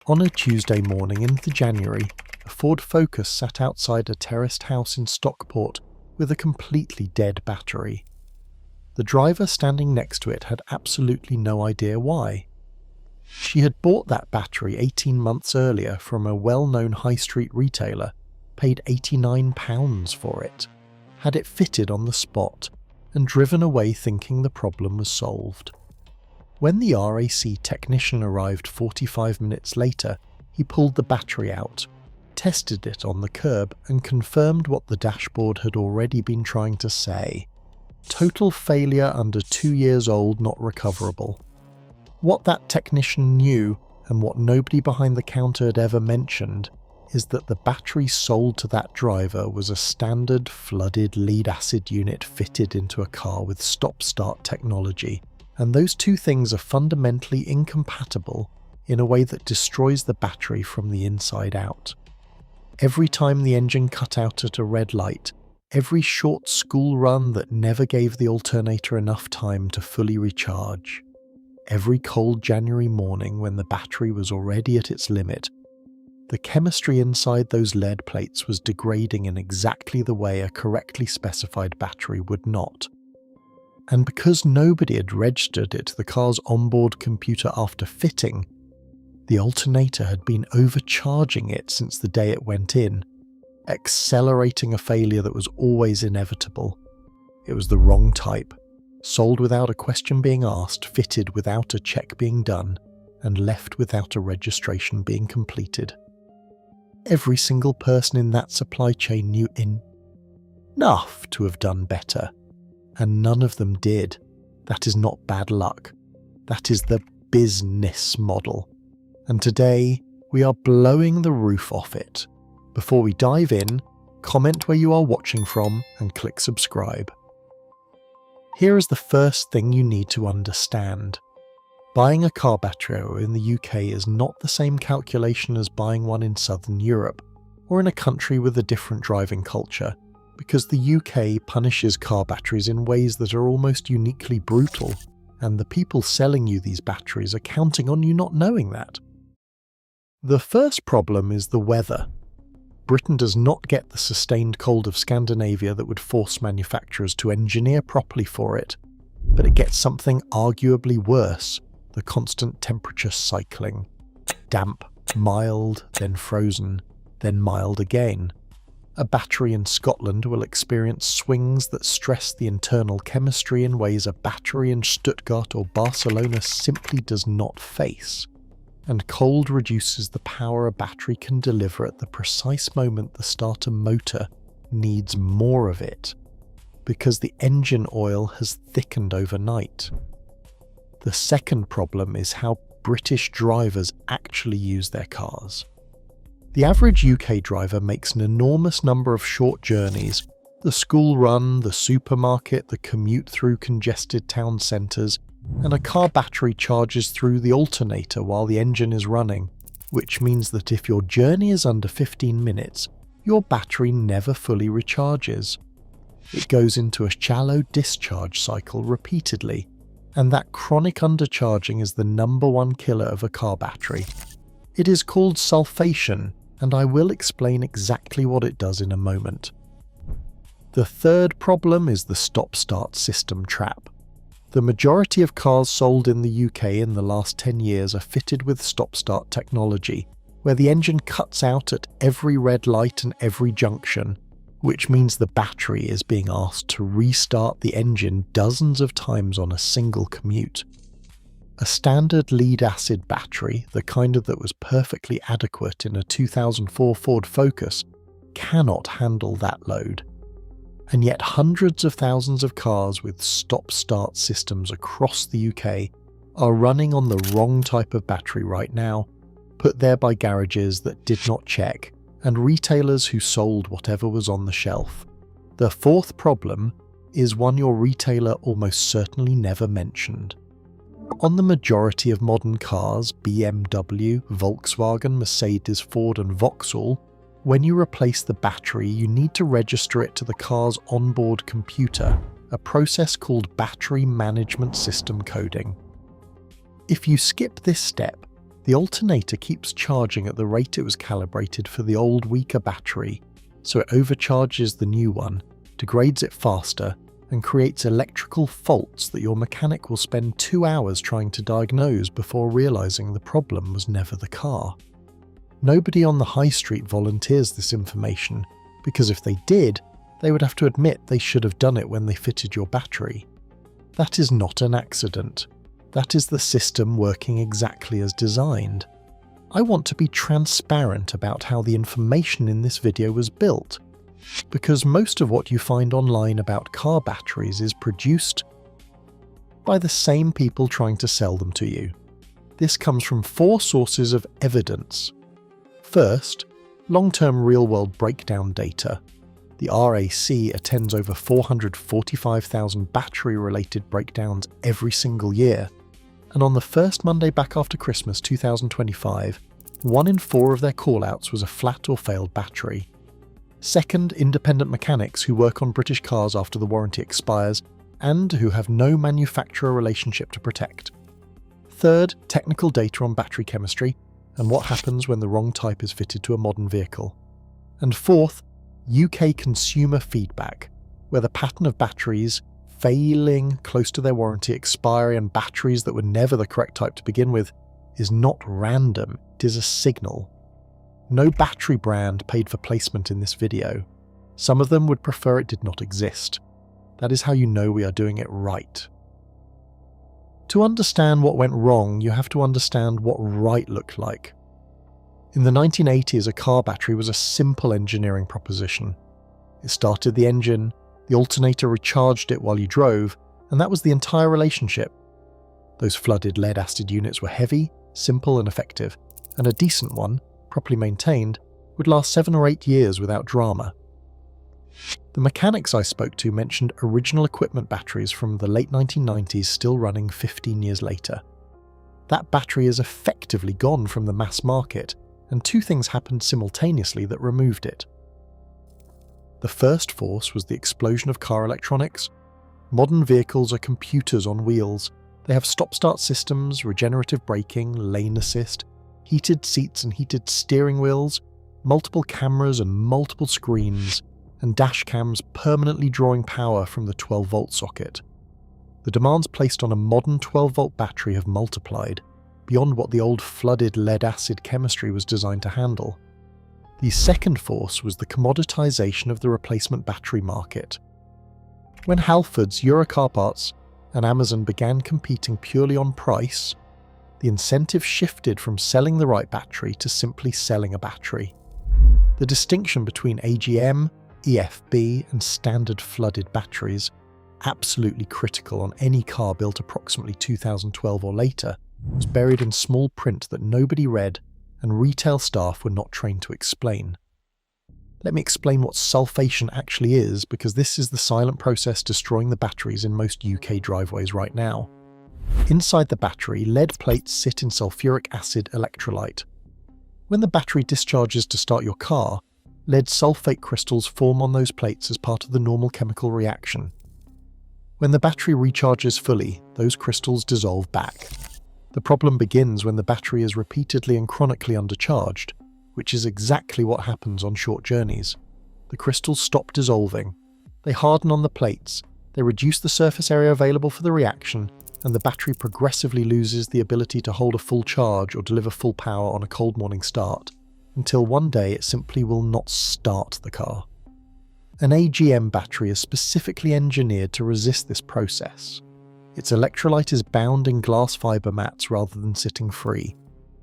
On a Tuesday morning in January, a Ford Focus sat outside a terraced house in Stockport with a completely dead battery. The driver standing next to it had absolutely no idea why. She had bought that battery 18 months earlier from a well-known high street retailer, paid £89 for it, had it fitted on the spot, and driven away thinking the problem was solved. When the RAC technician arrived 45 minutes later, he pulled the battery out, tested it on the kerb, and confirmed what the dashboard had already been trying to say. Total failure under 2 years old, not recoverable. What that technician knew, and what nobody behind the counter had ever mentioned, is that the battery sold to that driver was a standard flooded lead-acid unit fitted into a car with stop-start technology, and those two things are fundamentally incompatible in a way that destroys the battery from the inside out. Every time the engine cut out at a red light, every short school run that never gave the alternator enough time to fully recharge, every cold January morning when the battery was already at its limit, the chemistry inside those lead plates was degrading in exactly the way a correctly specified battery would not. And because nobody had registered it to the car's onboard computer after fitting, the alternator had been overcharging it since the day it went in, accelerating a failure that was always inevitable. It was the wrong type, sold without a question being asked, fitted without a check being done, and left without a registration being completed. Every single person in that supply chain knew enough to have done better, and none of them did. That is not bad luck. That is the business model. And today, we are blowing the roof off it. Before we dive in, comment where you are watching from and click subscribe. Here is the first thing you need to understand. Buying a car battery in the UK is not the same calculation as buying one in Southern Europe, or in a country with a different driving culture, because the UK punishes car batteries in ways that are almost uniquely brutal, and the people selling you these batteries are counting on you not knowing that. The first problem is the weather. Britain does not get the sustained cold of Scandinavia that would force manufacturers to engineer properly for it, but it gets something arguably worse: the constant temperature cycling. Damp, mild, then frozen, then mild again. A battery in Scotland will experience swings that stress the internal chemistry in ways a battery in Stuttgart or Barcelona simply does not face. And cold reduces the power a battery can deliver at the precise moment the starter motor needs more of it, because the engine oil has thickened overnight. The second problem is how British drivers actually use their cars. The average UK driver makes an enormous number of short journeys: the school run, the supermarket, the commute through congested town centres, and a car battery charges through the alternator while the engine is running, which means that if your journey is under 15 minutes, your battery never fully recharges. It goes into a shallow discharge cycle repeatedly, and that chronic undercharging is the number one killer of a car battery. It is called sulfation, and I will explain exactly what it does in a moment. The third problem is the stop-start system trap. The majority of cars sold in the UK in the last 10 years are fitted with stop-start technology, where the engine cuts out at every red light and every junction, which means the battery is being asked to restart the engine dozens of times on a single commute. A standard lead-acid battery, the kind that was perfectly adequate in a 2004 Ford Focus, cannot handle that load. And yet hundreds of thousands of cars with stop-start systems across the UK are running on the wrong type of battery right now, put there by garages that did not check, and retailers who sold whatever was on the shelf. The fourth problem is one your retailer almost certainly never mentioned. On the majority of modern cars, BMW, Volkswagen, Mercedes, Ford and Vauxhall, when you replace the battery, you need to register it to the car's onboard computer, a process called battery management system coding. If you skip this step, The alternator keeps charging at the rate it was calibrated for the old, weaker battery, so it overcharges the new one, degrades it faster, and creates electrical faults that your mechanic will spend 2 hours trying to diagnose before realising the problem was never the car. Nobody on the high street volunteers this information, because if they did, they would have to admit they should have done it when they fitted your battery. That is not an accident. That is the system working exactly as designed. I want to be transparent about how the information in this video was built, because most of what you find online about car batteries is produced by the same people trying to sell them to you. This comes from 4 sources of evidence. First, long-term real-world breakdown data. The RAC attends over 445,000 battery-related breakdowns every single year, and on the first Monday back after Christmas 2025, 1 in 4 of their call-outs was a flat or failed battery. Second, independent mechanics who work on British cars after the warranty expires and who have no manufacturer relationship to protect. Third, technical data on battery chemistry and what happens when the wrong type is fitted to a modern vehicle. And fourth, UK consumer feedback, where the pattern of batteries failing close to their warranty expiry and batteries that were never the correct type to begin with is not random, it is a signal. No battery brand paid for placement in this video. Some of them would prefer it did not exist. That is how you know we are doing it right. To understand what went wrong, you have to understand what right looked like. In the 1980s, a car battery was a simple engineering proposition. It started the engine, the alternator recharged it while you drove, and that was the entire relationship. Those flooded lead-acid units were heavy, simple and effective, and a decent one, properly maintained, would last 7 or 8 years without drama. The mechanics I spoke to mentioned original equipment batteries from the late 1990s still running 15 years later. That battery is effectively gone from the mass market, and 2 things happened simultaneously that removed it. The first force was the explosion of car electronics. Modern vehicles are computers on wheels. They have stop-start systems, regenerative braking, lane assist, heated seats and heated steering wheels, multiple cameras and multiple screens, and dash cams permanently drawing power from the 12-volt socket. The demands placed on a modern 12-volt battery have multiplied, beyond what the old flooded lead-acid chemistry was designed to handle. The second force was the commoditization of the replacement battery market. When Halfords, Eurocar Parts, and Amazon began competing purely on price, the incentive shifted from selling the right battery to simply selling a battery. The distinction between AGM, EFB, and standard flooded batteries, absolutely critical on any car built approximately 2012 or later, was buried in small print that nobody read and retail staff were not trained to explain. Let me explain what sulfation actually is, because this is the silent process destroying the batteries in most UK driveways right now. Inside the battery, lead plates sit in sulfuric acid electrolyte. When the battery discharges to start your car, lead sulfate crystals form on those plates as part of the normal chemical reaction. When the battery recharges fully, those crystals dissolve back. The problem begins when the battery is repeatedly and chronically undercharged, which is exactly what happens on short journeys. The crystals stop dissolving. They harden on the plates, they reduce the surface area available for the reaction, and the battery progressively loses the ability to hold a full charge or deliver full power on a cold morning start, until one day it simply will not start the car. An AGM battery is specifically engineered to resist this process. Its electrolyte is bound in glass fibre mats rather than sitting free,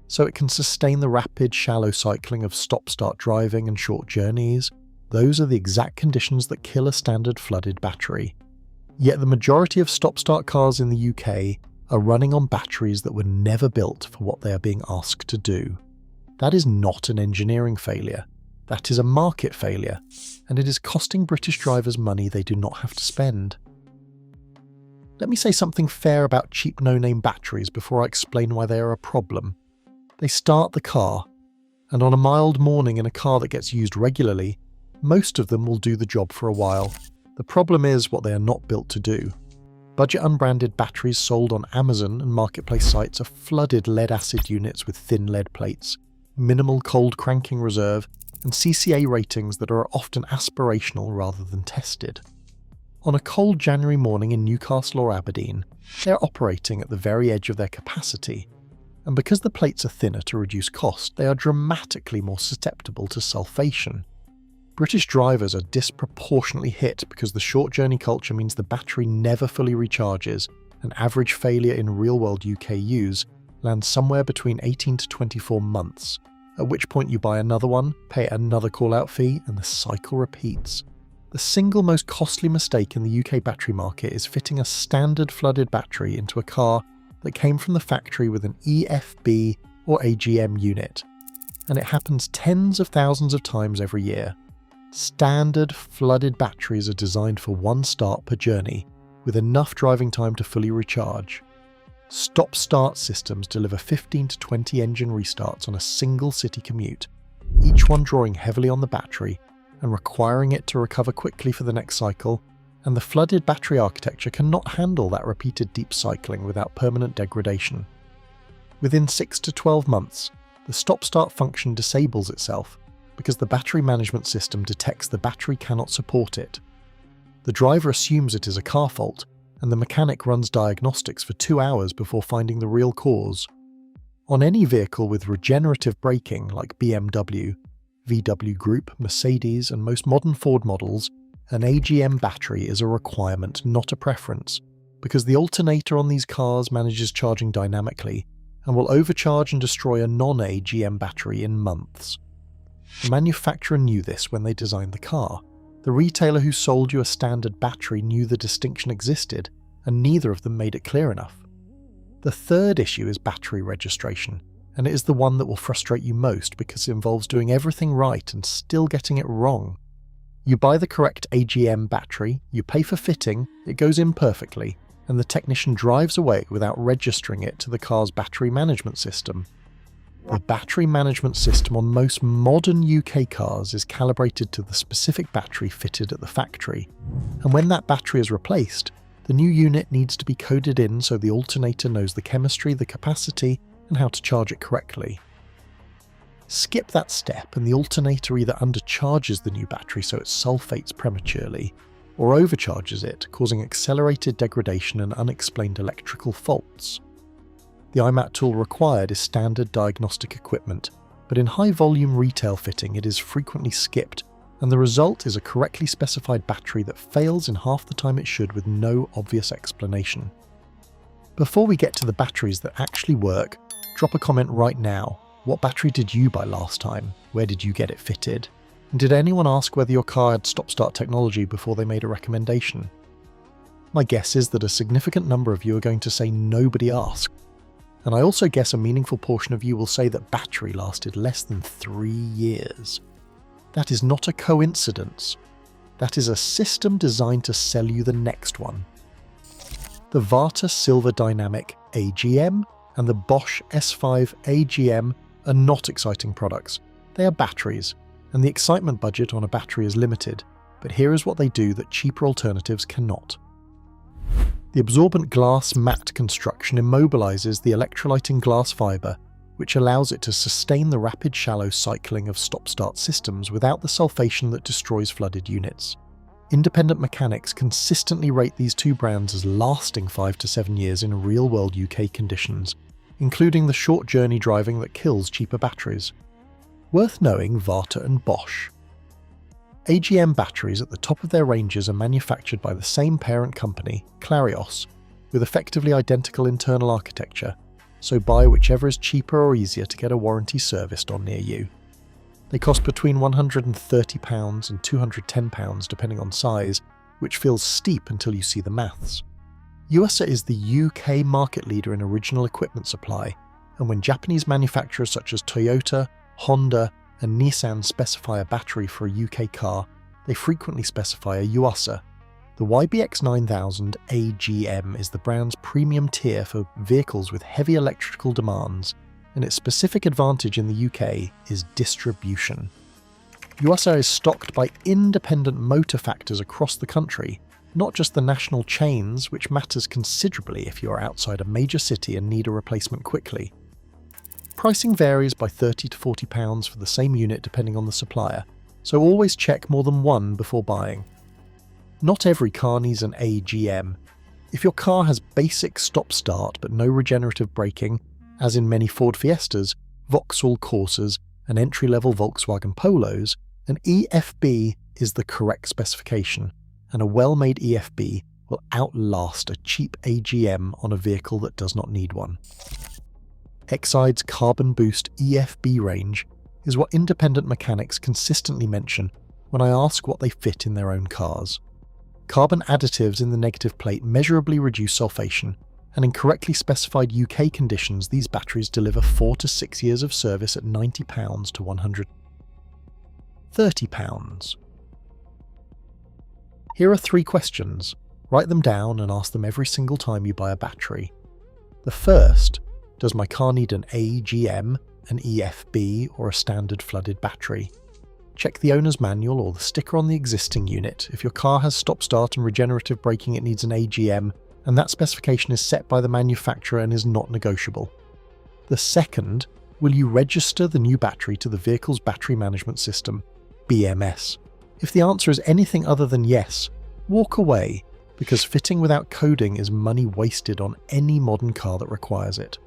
so it can sustain the rapid, shallow cycling of stop-start driving and short journeys. Those are the exact conditions that kill a standard flooded battery. Yet the majority of stop-start cars in the UK are running on batteries that were never built for what they are being asked to do. That is not an engineering failure. That is a market failure, and it is costing British drivers money they do not have to spend. Let me say something fair about cheap no-name batteries before I explain why they are a problem. They start the car, and on a mild morning in a car that gets used regularly, most of them will do the job for a while. The problem is what they are not built to do. Budget unbranded batteries sold on Amazon and marketplace sites are flooded lead-acid units with thin lead plates, minimal cold cranking reserve, and CCA ratings that are often aspirational rather than tested. On a cold January morning in Newcastle or Aberdeen, they're operating at the very edge of their capacity, and because the plates are thinner to reduce cost, they are dramatically more susceptible to sulfation. British drivers are disproportionately hit because the short journey culture means the battery never fully recharges, and average failure in real-world UK use lands somewhere between 18 to 24 months, at which point you buy another one, pay another call-out fee, and the cycle repeats. The single most costly mistake in the UK battery market is fitting a standard flooded battery into a car that came from the factory with an EFB or AGM unit, and it happens tens of thousands of times every year. Standard flooded batteries are designed for one start per journey, with enough driving time to fully recharge. Stop-start systems deliver 15 to 20 engine restarts on a single city commute, each one drawing heavily on the battery and requiring it to recover quickly for the next cycle, and the flooded battery architecture cannot handle that repeated deep cycling without permanent degradation. Within 6 to 12 months, the stop-start function disables itself because the battery management system detects the battery cannot support it. The driver assumes it is a car fault, and the mechanic runs diagnostics for 2 hours before finding the real cause. On any vehicle with regenerative braking like BMW, VW Group, Mercedes, and most modern Ford models, an AGM battery is a requirement, not a preference, because the alternator on these cars manages charging dynamically and will overcharge and destroy a non-AGM battery in months. The manufacturer knew this when they designed the car. The retailer who sold you a standard battery knew the distinction existed, and neither of them made it clear enough. The third issue is battery registration, and it is the one that will frustrate you most because it involves doing everything right and still getting it wrong. You buy the correct AGM battery, you pay for fitting, it goes in perfectly, and the technician drives away without registering it to the car's battery management system. The battery management system on most modern UK cars is calibrated to the specific battery fitted at the factory, and when that battery is replaced, the new unit needs to be coded in so the alternator knows the chemistry, the capacity, and how to charge it correctly. Skip that step and the alternator either undercharges the new battery so it sulfates prematurely, or overcharges it, causing accelerated degradation and unexplained electrical faults. The IMAT tool required is standard diagnostic equipment, but in high-volume retail fitting it is frequently skipped, and the result is a correctly specified battery that fails in half the time it should with no obvious explanation. Before we get to the batteries that actually work, drop a comment right now. What battery did you buy last time? Where did you get it fitted? And did anyone ask whether your car had stop-start technology before they made a recommendation? My guess is that a significant number of you are going to say nobody asked. And I also guess a meaningful portion of you will say that battery lasted less than 3 years. That is not a coincidence. That is a system designed to sell you the next one. The Varta Silver Dynamic AGM and the Bosch S5 AGM are not exciting products. They are batteries, and the excitement budget on a battery is limited, but here is what they do that cheaper alternatives cannot. The absorbent glass mat construction immobilizes the electrolyting glass fiber, which allows it to sustain the rapid shallow cycling of stop-start systems without the sulfation that destroys flooded units. Independent mechanics consistently rate these two brands as lasting 5 to 7 years in real-world UK conditions, including the short journey driving that kills cheaper batteries. Worth knowing Varta and Bosch. AGM batteries at the top of their ranges are manufactured by the same parent company, Clarios, with effectively identical internal architecture, so buy whichever is cheaper or easier to get a warranty serviced on near you. They cost between £130 and £210 depending on size, which feels steep until you see the maths. USA is the UK market leader in original equipment supply, and when Japanese manufacturers such as Toyota, Honda, and Nissan specify a battery for a UK car, they frequently specify a Yuasa. The YBX 9000 AGM is the brand's premium tier for vehicles with heavy electrical demands, and its specific advantage in the UK is distribution. Yuasa is stocked by independent motor factors across the country, not just the national chains, which matters considerably if you are outside a major city and need a replacement quickly. Pricing varies by £30 to £40 for the same unit depending on the supplier, so always check more than one before buying. Not every car needs an AGM. If your car has basic stop-start but no regenerative braking, as in many Ford Fiestas, Vauxhall Corsas and entry-level Volkswagen Polos, an EFB is the correct specification, and a well-made EFB will outlast a cheap AGM on a vehicle that does not need one. Exide's Carbon Boost EFB range is what independent mechanics consistently mention when I ask what they fit in their own cars. Carbon additives in the negative plate measurably reduce sulfation, and in correctly specified UK conditions these batteries deliver 4 to 6 years of service at £90 to £130. Here are 3 questions. Write them down and ask them every single time you buy a battery. The first: does my car need an AGM, an EFB, or a standard flooded battery? Check the owner's manual or the sticker on the existing unit. If your car has stop-start and regenerative braking, it needs an AGM, and that specification is set by the manufacturer and is not negotiable. The second: will you register the new battery to the vehicle's battery management system, BMS? If the answer is anything other than yes, walk away, because fitting without coding is money wasted on any modern car that requires it.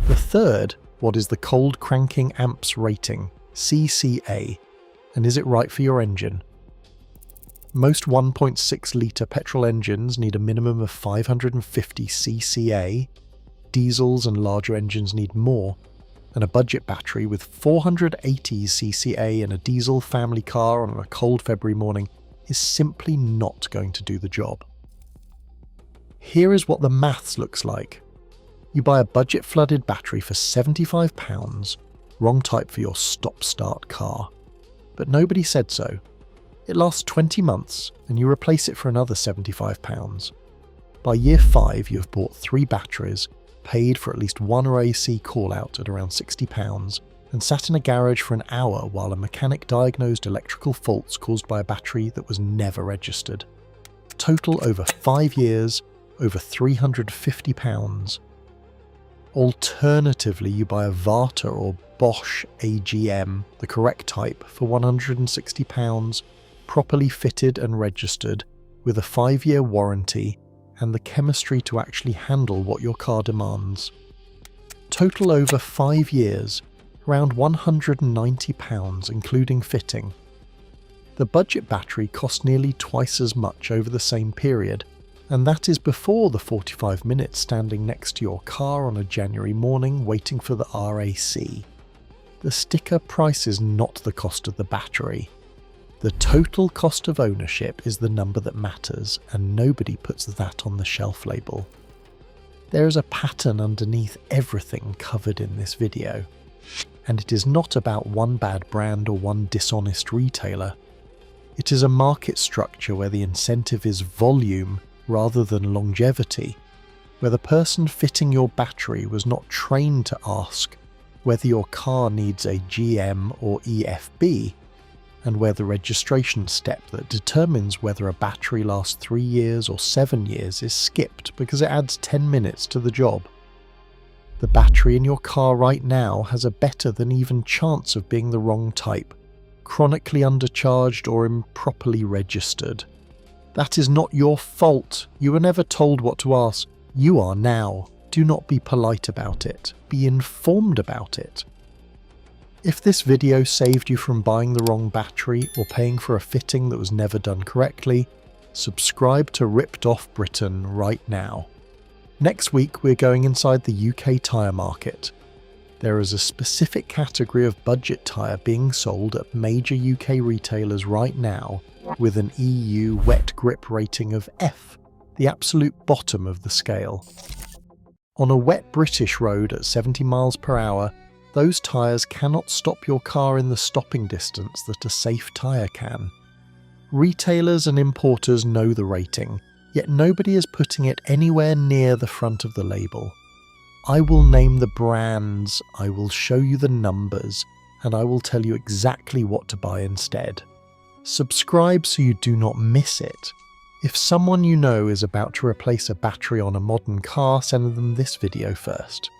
The third: what is the cold cranking amps rating, CCA, and is it right for your engine? Most 1.6 litre petrol engines need a minimum of 550 CCA, diesels and larger engines need more, and a budget battery with 480 CCA in a diesel family car on a cold February morning is simply not going to do the job. Here is what the maths looks like. You buy a budget flooded battery for £75, wrong type for your stop-start car. But nobody said so. It lasts 20 months and you replace it for another £75. By year 5 you have bought 3 batteries, paid for at least one RAC call-out at around £60, and sat in a garage for an hour while a mechanic diagnosed electrical faults caused by a battery that was never registered. Total over 5 years, over £350. Alternatively, you buy a Varta or Bosch AGM, the correct type, for £160, properly fitted and registered, with a 5-year warranty and the chemistry to actually handle what your car demands. Total over 5 years, around £190 including fitting. The budget battery cost nearly twice as much over the same period, and that is before the 45 minutes standing next to your car on a January morning waiting for the RAC. The sticker price is not the cost of the battery. The total cost of ownership is the number that matters, and nobody puts that on the shelf label. There is a pattern underneath everything covered in this video, and it is not about one bad brand or one dishonest retailer. It is a market structure where the incentive is volume rather than longevity, where the person fitting your battery was not trained to ask whether your car needs a GM or EFB, and where the registration step that determines whether a battery lasts 3 years or 7 years is skipped because it adds 10 minutes to the job. The battery in your car right now has a better than even chance of being the wrong type, chronically undercharged or improperly registered. That is not your fault. You were never told what to ask. You are now. Do not be polite about it. Be informed about it. If this video saved you from buying the wrong battery or paying for a fitting that was never done correctly, subscribe to Ripped Off Britain right now. Next week we're going inside the UK tyre market. There is a specific category of budget tyre being sold at major UK retailers right now with an EU wet grip rating of F, the absolute bottom of the scale. On a wet British road at 70 miles per hour, those tyres cannot stop your car in the stopping distance that a safe tyre can. Retailers and importers know the rating, yet nobody is putting it anywhere near the front of the label. I will name the brands, I will show you the numbers, and I will tell you exactly what to buy instead. Subscribe so you do not miss it. If someone you know is about to replace a battery on a modern car, send them this video first.